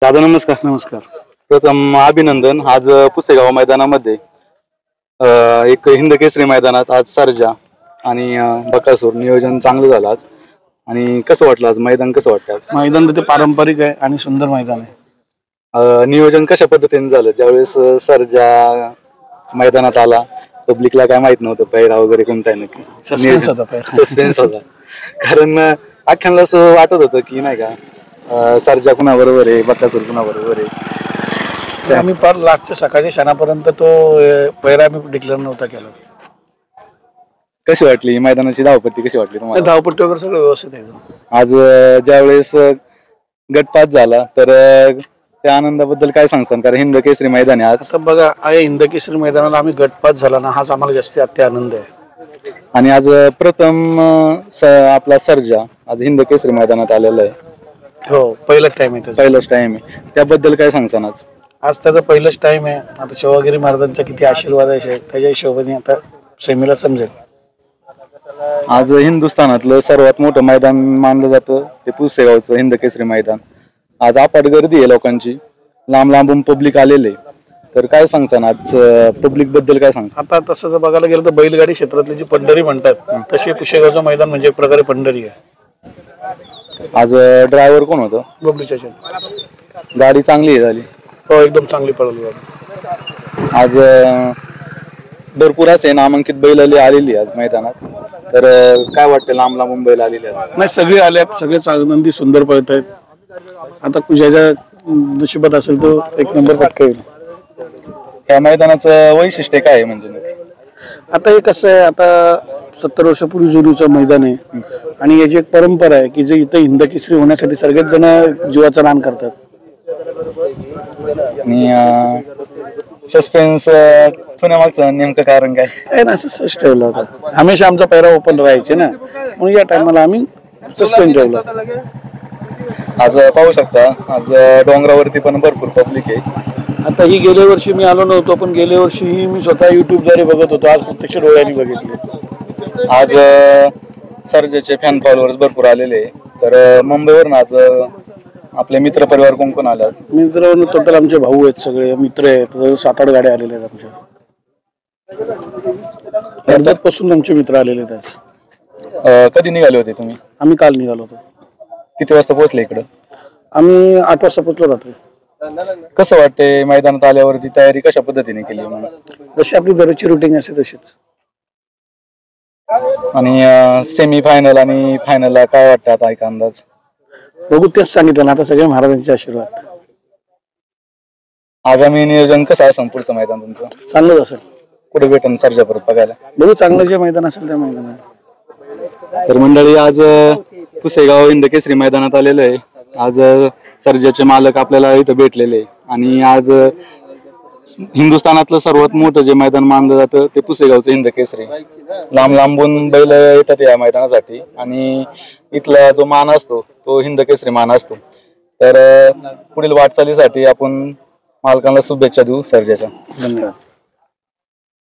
दादा नमस्कार. नमस्कार. प्रथम अभिनंदन. आज पुसेगाव मैदानामध्ये एक हिंद केसरी मैदानात आज सर्जा आणि बकासूर नियोजन चांगलं झालं आज. आणि कसं वाटलं आज मैदान, कसं वाटतं आज मैदान ते पारंपरिक आहे आणि सुंदर मैदान आहे. नियोजन कशा पद्धतीने झालं? ज्यावेळेस सर्जा मैदानात आला पब्लिकला काय माहित नव्हतं पैरा वगैरे कोणता आहे नक्की. सस्पेन्स होता कारण अख्ख्यांना असं वाटत होतं की नाही का सर्जा कुणा बरोबर आहे, बकासूर कुणा बरोबर आहे. आम्ही फार लास्टच्या सकाळच्या क्षणापर्यंत तो पैरा आम्ही डिक्लेअर नव्हता केला. कशी वाटली मैदानाची धावपट्टी, कशी वाटली तुम्हाला? धावपट्टी वगैरे सगळं व्यवस्थित आहे. आज ज्यावेळेस गटपात झाला तर त्या आनंदाबद्दल काय सांगसान? कारण हिंद केसरी मैदान आहे आज. आता बघा हिंद केसरी मैदानाला आम्ही गटपात झाला ना, हाच आम्हाला जास्त अत्य आनंद आहे. आणि आज प्रथम आपला सर्जा आज हिंद केसरी मैदानात आलेला आहे. हो, पहिलाच टाइम आहे. पहिलाच टाइम आहे, त्याबद्दल काय सांगसान? आज त्याचा पहिलाच टाइम आहे. आता शिवगिरी महाराजांचा किती आशीर्वाद आहे त्याच्या हिशोबाने आता सेमीला समजेल. आज हिंदुस्थानातलं सर्वात मोठं मैदान मानलं जातं ते पुसेगावचं हिंद केसरी मैदान. आज अपाट गर्दी आहे लोकांची, लांब लांबून पब्लिक आलेले. तर काय सांगसान आज पब्लिक बद्दल, काय सांगसान? आता तसं जर बघायला गेलं तर बैलगाडी क्षेत्रातली जी पंढरी म्हणतात तशी पुसेगावचं मैदान म्हणजे एक प्रकारे पंढरी आहे. आज ड्रायव्हर कोण होतं? बबलू चाचा. गाडी चांगली झाली. हो, एकदम चांगली पळवली गाडी. आज भरपूर असे नामांकित बैल आलेली आज मैदानात. तर काय वाटतं, लांब लांबून बैल आलेले नाही? सगळे आल्यात, सगळे आनंदी सुंदर पळत आहेत. आता ज्याच्या नशिबात असेल तो एक नंबर पटकावेल. या मैदानाचं वैशिष्ट्य काय आहे म्हणजे? आता हे कसं आहे, आता 70 वर्षापूर्वी जुनीचं मैदान आहे आणि याची एक परंपरा आहे की जे इथं हिंद केसरी होण्यासाठी सगळेच जण जीवाचं रान करतात. आणि सस्पेन्स पुण्यामागचं नेमकं कारण काय? ना सस्पेन्स ठेवला होता. हमेशा आमचा पैरा ओपन राहायचे ना, म्हणून या टायमाला आम्ही सस्पेन्स ठेवला. आज पाहू शकता आज डोंगरावरती पण भरपूर पब्लिक आहे. आता ही गेल्या वर्षी मी आलो नव्हतो, पण गेल्या वर्षी मी स्वतः युट्यूबद्वारे बघत होतो. आज प्रत्यक्ष डोळ्यांनी बघितले. आज सर्जाचे फॅन फॉलोअर्स भरपूर आलेले. तर मुंबईवरून आज आपले मित्र परिवार कोण कोण आले? मित्र टोटल आमचे भाऊ आहेत, सगळे मित्र आहेत. 7-8 गाड्या आलेल्या आहेत आमच्या. कर्जत पासून आमचे मित्र आलेले आहेत. कधी निघाले होते तुम्ही? आम्ही काल निघालो होतो. किती वाजता पोहोचले इकडं? आम्ही 8 वाजता पोहोचलो रात्री. कसं वाटते मैदानात आल्यावरती? तयारी कशा पद्धतीने केली? जशी आपली दररोजची रुटीन असते तशीच. आणि सेमी फायनल आणि फायनलला काय वाटतं आता, एक अंदाज? बघू, तेच सांगितलं ना, आता सगळे महाराजांचे आशीर्वाद. आगामी नियोजन कसं असेल पुढचं मैदान तुमचं? चांगलंच असेल. कुठे भेटून सर्जा परत बघायला? बघू, चांगलं जे मैदान असेल त्या मैदानात. तर मंडळी, आज पुसेगाव हिंद केसरी मैदानात आलेलं आहे. आज सर्जाचे मालक आपल्याला इथं भेटलेले आणि आज हिंदुस्थानातलं सर्वात मोठं जे मैदान मानलं जातं ते पुसेगावचं हिंद केसरी. लांब लांबून बैल येतात या मैदानासाठी आणि इथला जो मान असतो तो हिंद केसरी मान असतो. तर पुढील वाटचालीसाठी आपण मालकांना शुभेच्छा देऊ सर्जाच्या. धन्यवाद.